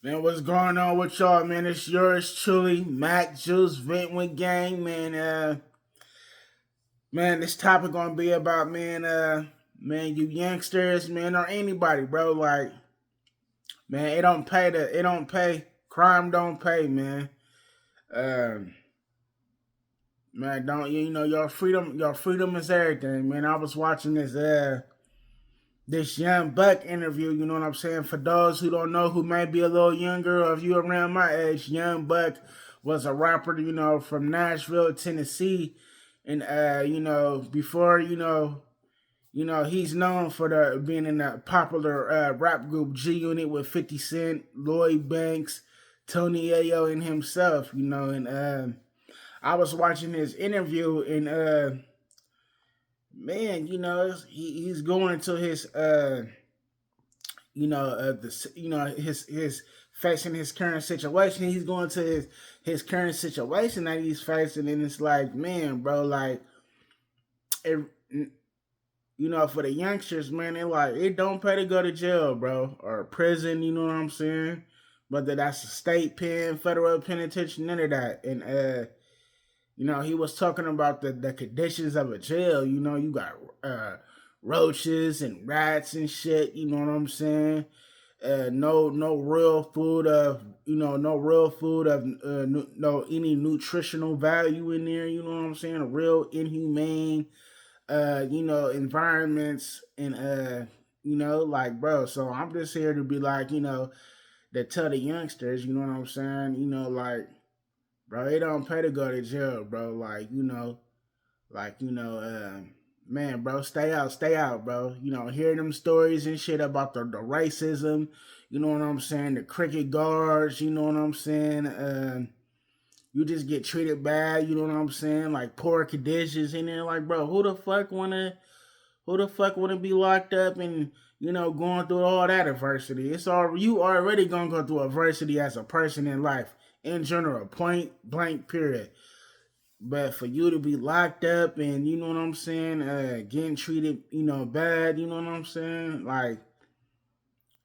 Man, what's going on with y'all, man? It's yours truly, Mac Juice Ventwood Gang, man. Man, this topic gonna be about man, you youngsters, man, or anybody, bro. Like, man, it don't pay. Crime don't pay, man. Um, man, don't you know your freedom is everything, man. I was watching this young buck interview, you know what I'm saying? For those who don't know, who may be a little younger, or if you around my age, young buck was a rapper, from Nashville, Tennessee. And before, he's known for the being in the popular rap group G Unit with 50 Cent, Lloyd Banks, Tony Ayo, and himself, and I was watching his interview, and man, he's going to his his facing his current situation. He's going to his current situation that he's facing, and it's like, man, bro, like it, for the youngsters, man, it don't pay to go to jail, bro, or prison. You know what I'm saying? Whether that's a state pen, federal penitentiary, none of that. And he was talking about the conditions of a jail. You got roaches and rats and shit. You know what I'm saying? No real food of no real food of no any nutritional value in there. You know what I'm saying? Real inhumane environments, and like, bro. So I'm just here to be like, to tell the youngsters, you know what I'm saying? Like, bro, it don't pay to go to jail, bro. Like, like, man, bro, stay out, bro. Hearing them stories and shit about the racism, you know what I'm saying? The cricket guards, you know what I'm saying? You just get treated bad, you know what I'm saying? Like poor conditions in there, like, bro, who the fuck wanna be locked up and going through all that adversity? It's all you already gonna go through adversity as a person in life in general, point blank period. But for you to be locked up and you know what I'm saying, getting treated, bad, you know what I'm saying? Like,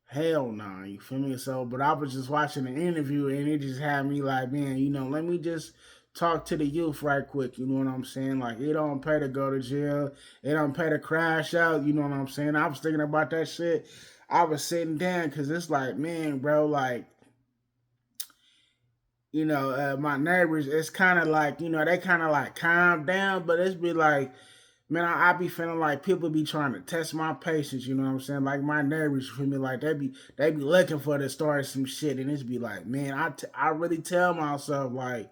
hell no, nah, you feel me? So, but I was just watching the interview and it just had me like, man, let me just talk to the youth right quick, you know what I'm saying? Like, it don't pay to go to jail, it don't pay to crash out, you know what I'm saying? I was thinking about that shit. I was sitting down because it's like, man, bro, like, my neighbors, it's kind of like, they kind of like calm down, but it's be like, man, I be feeling like people be trying to test my patience, you know what I'm saying? Like my neighbors, for me, like they be looking for to start some shit, and it's be like, man, I really tell myself like,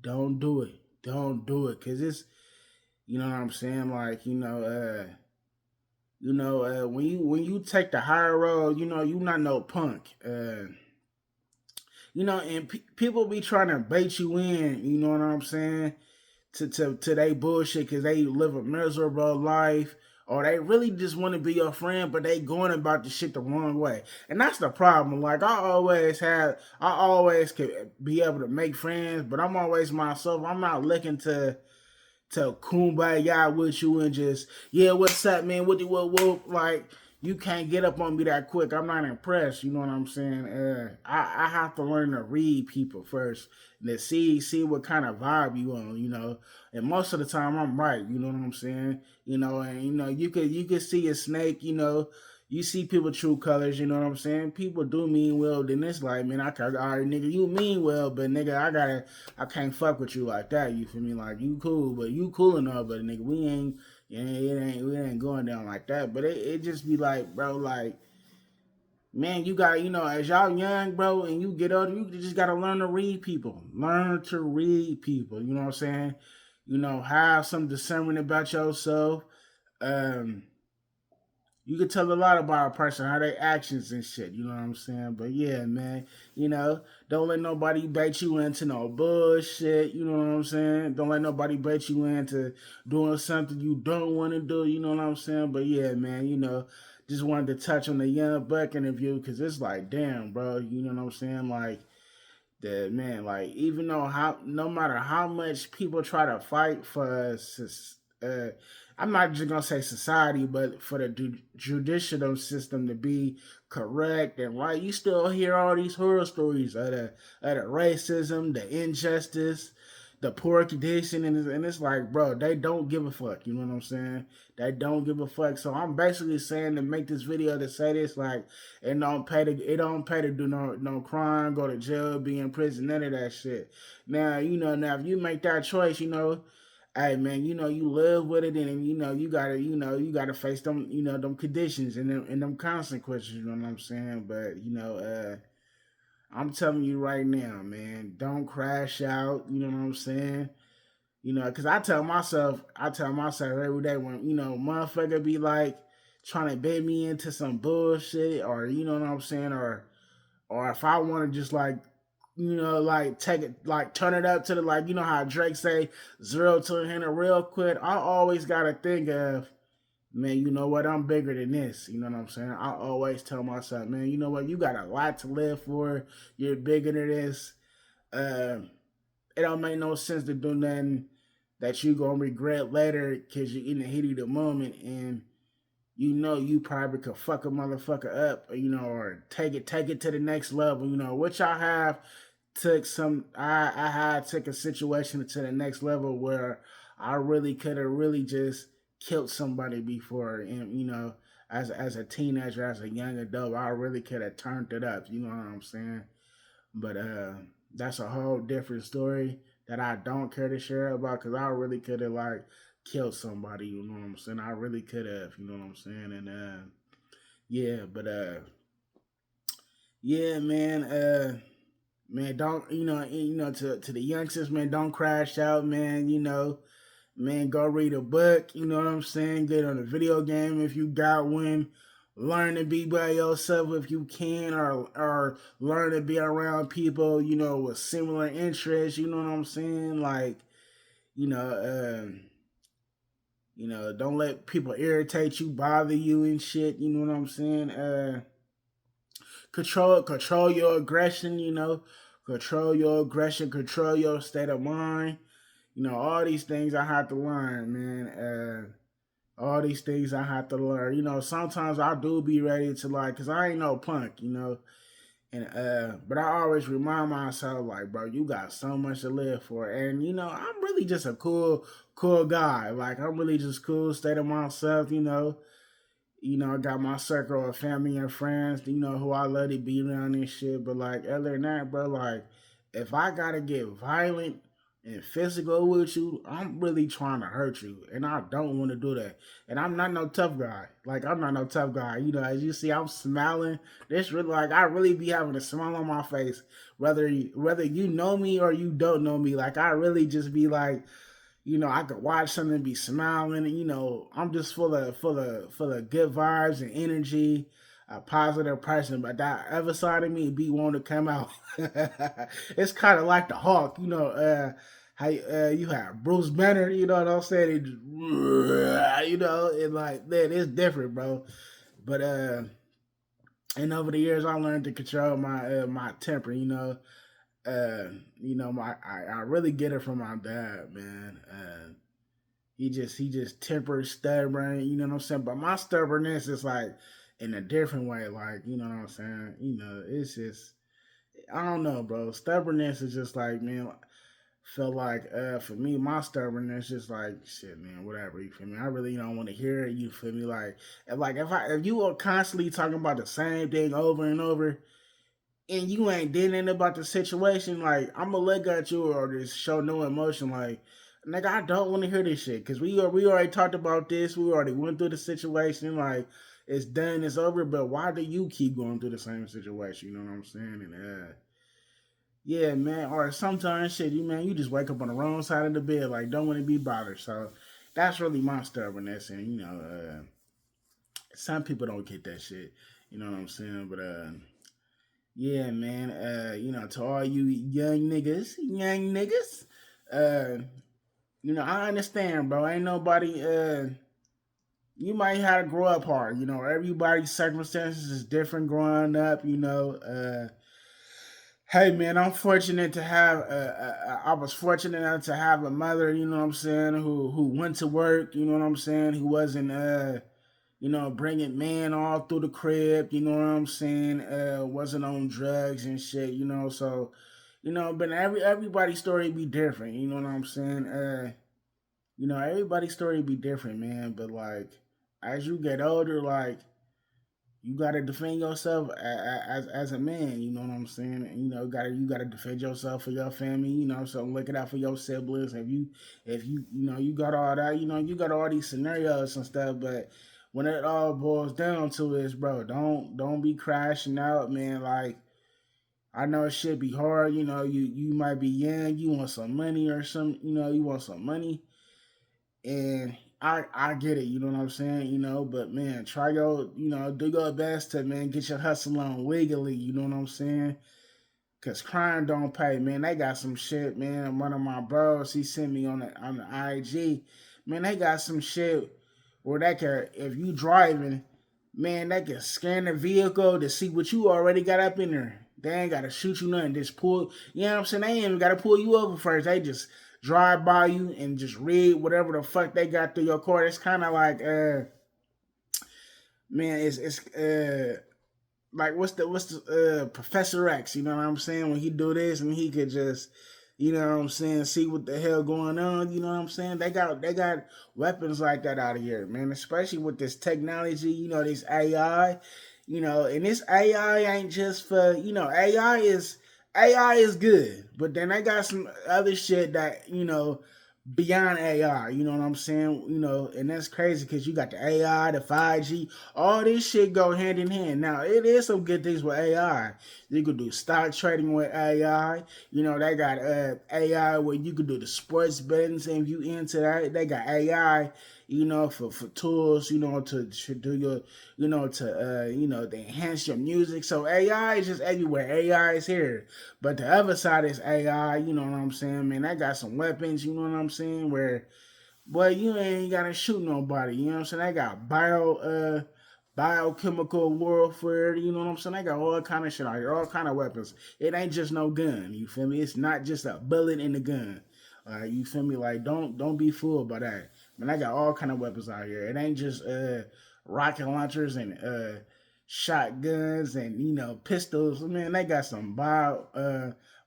don't do it, cause it's, you know what I'm saying? Like, when you take the higher road, you not no punk. And people be trying to bait you in, you know what I'm saying? To they bullshit because they live a miserable life, or they really just want to be your friend, but they going about the shit the wrong way. And that's the problem. Like, I always could be able to make friends, but I'm always myself. I'm not looking to kumbaya with you and just, yeah, what's up, man? What? Like, you can't get up on me that quick. I'm not impressed. You know what I'm saying? I have to learn to read people first and to see what kind of vibe you on. And most of the time I'm right. You know what I'm saying? And you could see a snake. You see people true colors, you know what I'm saying? People do mean well, then it's like, man, all right, nigga, you mean well, but nigga, I can't fuck with you like that. You feel me? Like, you cool, but you cool enough, but nigga, we ain't going down like that. But it just be like, bro, like, man, you got, as y'all young, bro, and you get older, you just gotta learn to read people. Learn to read people. You know what I'm saying? Have some discernment about yourself. Um, you can tell a lot about a person, how they actions and shit. You know what I'm saying? But yeah, man, don't let nobody bait you into no bullshit. You know what I'm saying? Don't let nobody bait you into doing something you don't want to do. You know what I'm saying? But yeah, man, just wanted to touch on the Young Buck interview because it's like, damn, bro. You know what I'm saying? Like, that, man, like, even though no matter how much people try to fight for us, uh, I'm not just gonna say society, but for the judicial system to be correct and right. You still hear all these horror stories of the racism, the injustice, the poor condition, and it's like, bro, they don't give a fuck. You know what I'm saying? They don't give a fuck. So I'm basically saying to make this video to say this, like, it don't pay to do no crime, go to jail, be in prison, none of that shit. Now, now if you make that choice, hey man, you live with it, and you gotta face them, them conditions and them consequences. You know what I'm saying? But I'm telling you right now, man, don't crash out. You know what I'm saying? Because I tell myself every day when motherfucker be like trying to bait me into some bullshit, or you know what I'm saying, or if I want to just like like take it, like turn it up to the, like, how Drake say 0 to 100 real quick. I always gotta think of, man, you know what? I'm bigger than this. You know what I'm saying? I always tell myself, man, you know what? You got a lot to live for. You're bigger than this. Uh, it don't make no sense to do nothing that you gonna regret later because you're in the heat of the moment, and you probably could fuck a motherfucker up, or take it to the next level, which I have I had took a situation to the next level where I really could have really just killed somebody before, and as a teenager, as a young adult, I really could have turned it up, you know what I'm saying? But that's a whole different story that I don't care to share about, because I really could have like killed somebody, you know what I'm saying? I really could have, you know what I'm saying? And yeah, but yeah, man, man, don't to the youngsters, man, don't crash out, man. Man, go read a book. You know what I'm saying? Get on a video game if you got one. Learn to be by yourself if you can, or learn to be around people with similar interests. You know what I'm saying? Like, you know, don't let people irritate you, bother you, and shit. You know what I'm saying? Control your aggression. Control your aggression. Control your state of mind. All these things I have to learn, man. All these things I have to learn. Sometimes I do be ready to, like, cause I ain't no punk, and but I always remind myself, like, bro, you got so much to live for, and I'm really just a cool guy. Like, I'm really just cool, state of myself. I got my circle of family and friends, who I love to be around and shit. But like, other than that, bro, like, if I gotta get violent and physical with you, I'm really trying to hurt you, and I don't want to do that. And I'm not no tough guy. Like, I'm not no tough guy. As you see, I'm smiling. This really, like, I really be having a smile on my face, whether you know me or you don't know me. Like, I really just be like, I could watch something and be smiling, and I'm just full of good vibes and energy, a positive person. But that other side of me be wanting to come out. It's kind of like the Hulk, how you have Bruce Banner, you know what I'm saying? It just, and like, man, it's different, bro. But and over the years, I learned to control my temper, I really get it from my dad, man. He just temper stubborn, you know what I'm saying? But my stubbornness is like in a different way, like, you know what I'm saying? It's just, I don't know, bro. Stubbornness is just like, man, feel like for me, my stubbornness is like, shit, man, whatever, you feel me? I really don't want to hear it, you feel me? Like if you are constantly talking about the same thing over and over, and you ain't did anything about the situation, like, I'm gonna look at you or just show no emotion. Like, nigga, I don't want to hear this shit, because we already talked about this. We already went through the situation. Like, it's done, it's over. But why do you keep going through the same situation? You know what I'm saying? And yeah, man. Or sometimes shit, you just wake up on the wrong side of the bed. Like, don't want to be bothered. So that's really my stubbornness. And some people don't get that shit. You know what I'm saying? But yeah, man. To all you young niggas, uh, I understand, bro. Ain't nobody. You might have to grow up hard. Everybody's circumstances is different growing up. Hey man, I'm fortunate to have. I was fortunate enough to have a mother. You know what I'm saying? Who went to work. You know what I'm saying? Who wasn't bringing man all through the crib. You know what I'm saying? Wasn't on drugs and shit. So but everybody's story be different. You know what I'm saying? Everybody's story be different, man. But like, as you get older, like you gotta defend yourself as a man. You know what I'm saying? And, you gotta defend yourself for your family. So look it out for your siblings. If you got all that. You got all these scenarios and stuff. But when it all boils down to is, bro, don't be crashing out, man. Like I know it should be hard. You might be young. You want some money or some. You want some money and I get it, you know what I'm saying, but man, try your, do your best to man get your hustle on legally, you know what I'm saying? Cause crime don't pay, man. They got some shit, man. One of my bros, he sent me on the IG, man. They got some shit where they can, if you driving, man, they can scan the vehicle to see what you already got up in there. They ain't gotta shoot you nothing. Just pull, you know what I'm saying? They ain't even gotta pull you over first. They just drive by you and just read whatever the fuck they got through your car. It's kind of like, man, it's like what's the Professor X, you know what I'm saying? When he do this and he could just, you know what I'm saying, see what the hell going on, you know what I'm saying? They got weapons like that out of here, man, especially with this technology, this AI, and this AI ain't just for, AI is good, but then they got some other shit that, beyond AI. You know what I'm saying? And that's crazy because you got the AI, the 5G, all this shit go hand in hand. Now it is some good things with AI. You could do stock trading with AI. They got AI where you could do the sports betting. And if you into that, they got AI. For tools, to do your, to enhance your music. So AI is just everywhere. AI is here. But the other side is AI, you know what I'm saying, man. I got some weapons, you know what I'm saying, where boy, you ain't gotta shoot nobody, you know what I'm saying? I got biochemical warfare, you know what I'm saying? I got all kind of shit out here, all kind of weapons. It ain't just no gun, you feel me? It's not just a bullet in the gun. You feel me? Like don't be fooled by that. Man, I got all kind of weapons out here. It ain't just rocket launchers and shotguns and pistols. Man, they got some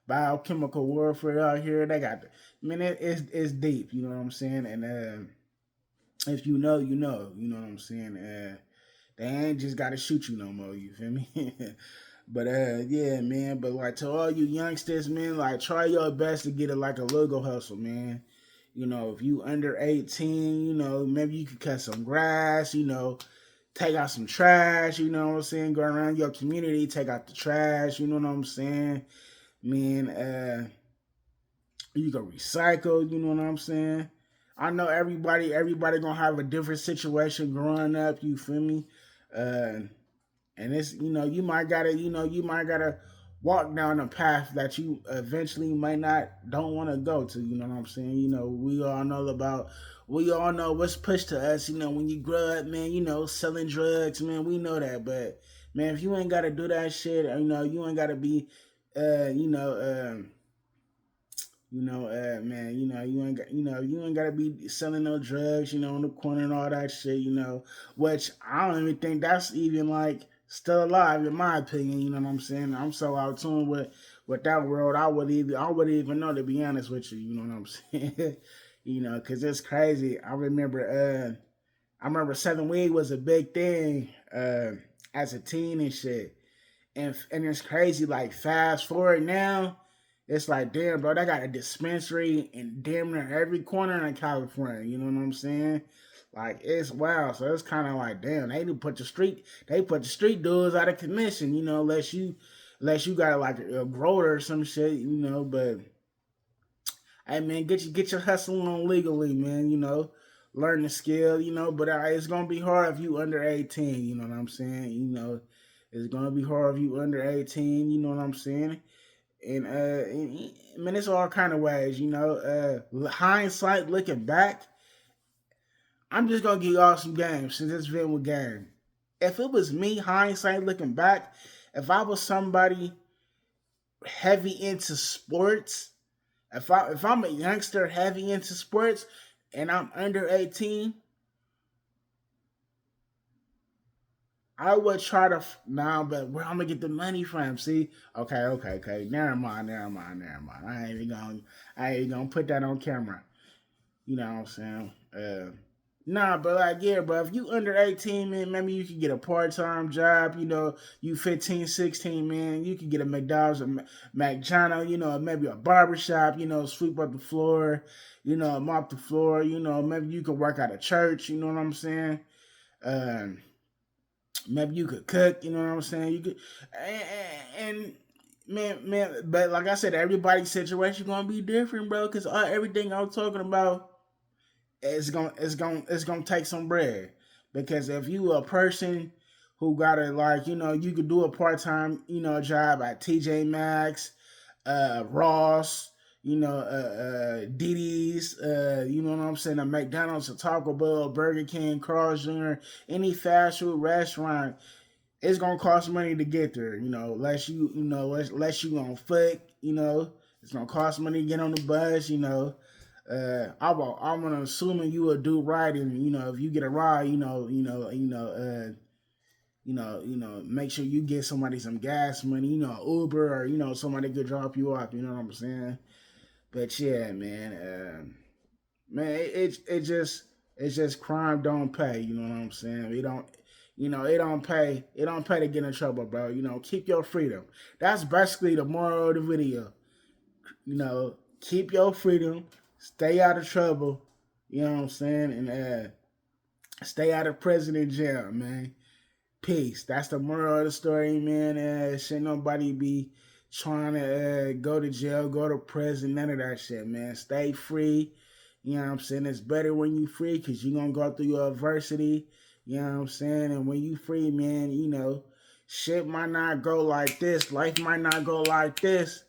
biochemical warfare out here. They got, man, it's deep. You know what I'm saying? And if you know, you know. You know what I'm saying? They ain't just got to shoot you no more. You feel me? But yeah, man. But like to all you youngsters, man, like try your best to get it like a logo hustle, man. If you under 18, maybe you could cut some grass, take out some trash, you know what I'm saying? Go around your community, take out the trash, you know what I'm saying? Man, you can recycle, you know what I'm saying? I know everybody gonna have a different situation growing up, you feel me? Uh and it's you might gotta walk down a path that you eventually might not don't want to go to, you know what I'm saying? We all know what's pushed to us, when you grow up, man, selling drugs, man, we know that. But man, if you ain't gotta do that shit, you ain't gotta be uh you know um man, you ain't gotta be selling no drugs, on the corner and all that shit, which I don't even think that's even like still alive in my opinion, you know what I'm saying? I'm so out of tune with that world, I wouldn't even know, to be honest with you, you know what I'm saying? Cause it's crazy. I remember selling weed was a big thing as a teen and shit. And it's crazy. Like fast forward now, it's like damn, bro. They got a dispensary in damn near every corner in California. You know what I'm saying? Like it's wild. So it's kind of like damn. They put the street dudes out of commission. Unless you got like a grower or some shit. But hey man, get your hustle on legally, man. Learn the skill. But it's gonna be hard if you under 18. You know what I'm saying? It's gonna be hard if you under 18. You know what I'm saying? And I mean, it's all kind of ways. Hindsight, looking back, I'm just gonna give y'all some games since it's been with game. If it was me, hindsight, looking back, if I was somebody heavy into sports, if I'm a youngster heavy into sports and I'm under 18, I would try to nah, but where I'm gonna get the money from? See, okay. Never mind. I ain't gonna put that on camera. You know what I'm saying? Nah, but like, yeah, bro, if you under 18, man, maybe you could get a part-time job. You know, you 15, 16, man, you could get a McDonald's, a McDonald's, you know, maybe a barbershop, you know, sweep up the floor, you know, mop the floor, you know, maybe you could work at a church, you know what I'm saying? Um, Maybe you could cook, you know what I'm saying? You could, and man, but like I said, everybody's situation gonna be different, bro, because everything I'm talking about it's gonna take some bread because if you a person who gotta like you could do a part time job at TJ Maxx, Ross, Diddy's, you know what I'm saying, a McDonald's, a Taco Bell, Burger King, Carl's Jr., any fast food restaurant, it's gonna cost money to get there. Unless you on foot, it's gonna cost money to get on the bus. I'm gonna assuming you will do right, and if you get a ride, make sure you get somebody some gas money, Uber or somebody could drop you off. You know what I'm saying? But yeah, man, it's just crime don't pay. You know what I'm saying? It don't pay to get in trouble, bro. Keep your freedom. That's basically the moral of the video. Keep your freedom, stay out of trouble. You know what I'm saying? And stay out of prison and jail, man. Peace. That's the moral of the story, man. Should nobody be trying to go to jail, go to prison, none of that shit, man. Stay free. You know what I'm saying? It's better when you free because you're going to go through your adversity. You know what I'm saying? And when you free, man, shit might not go like this. Life might not go like this.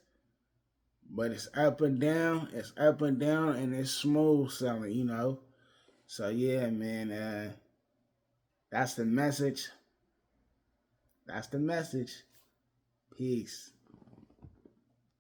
But it's up and down. It's up and down, and it's smooth sailing. So, yeah, man. That's the message. That's the message. Peace.